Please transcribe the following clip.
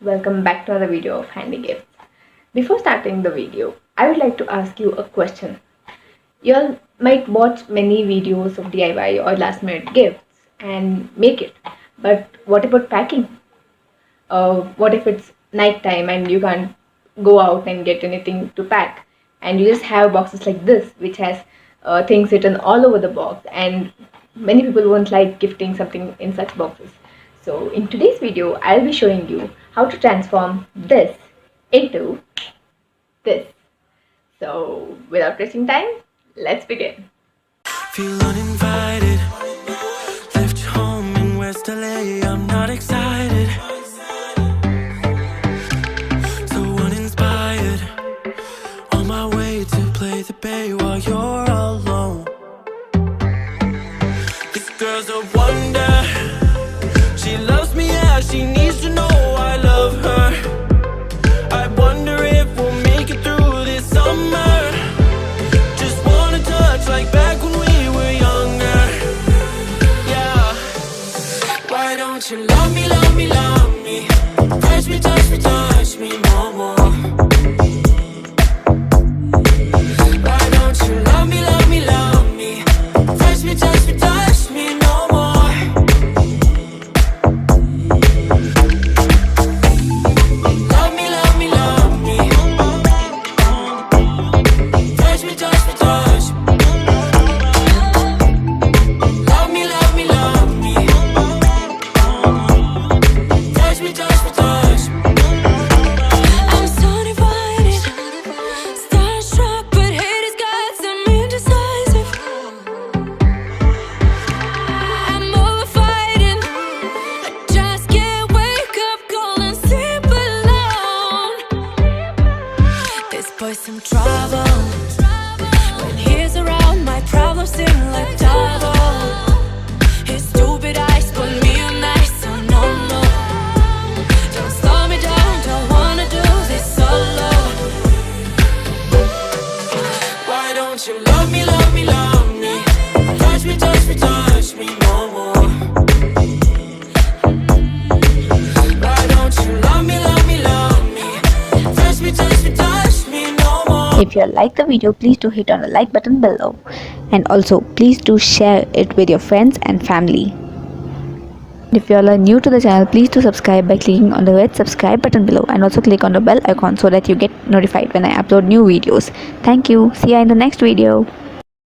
welcome back to another video of Handy Gifts. Before starting the video, I would like to ask you a question. You all might watch many videos of DIY or last minute gifts and make it, but what about packing? What if it's night time and you can't go out and get anything to pack, and you just have boxes like this which has things written all over the box, and many people won't like gifting something in such boxes. So in today's video, I'll be showing you how to transform this into this. So without wasting time, let's begin. Feel uninvited. Left home in West LA. I'm not excited. So uninspired. On my way to play the bay while you're alone. This girl's a wonder. She loves me, yeah, she needs to know I love her. I wonder if we'll make it through this summer. Just wanna touch like back when we were younger. Yeah. Why don't you love me, love me, love me? Touch me, touch me, touch me no more. Why don't you love me, love me, love me? Touch me, touch me, touch me no more. Love me, love me, love me. Touch me, touch me, touch me. Love me, love me, love me. Touch me, touch me, touch me. I'm so divided, starstruck, but hate has got some indecisive. I'm over fighting. I just can't wake up cold and sleep alone. This boy's some trouble. When he's around, my problems seem like double. His stupid eyes put me on ice, so no, no. Don't slow me down, don't wanna do this solo. Why don't you love me, love me, love me? Touch me, touch me, touch me no more. Why don't you love me, love me, love me? Touch me, touch me, touch me no more. If you like the video, please do hit on the like button below, and also please do share it with your friends and family. If you all are new to the channel, please do subscribe by clicking on the red subscribe button below, and also click on the bell icon so that you get notified when I upload new videos. Thank you. See you in the next video.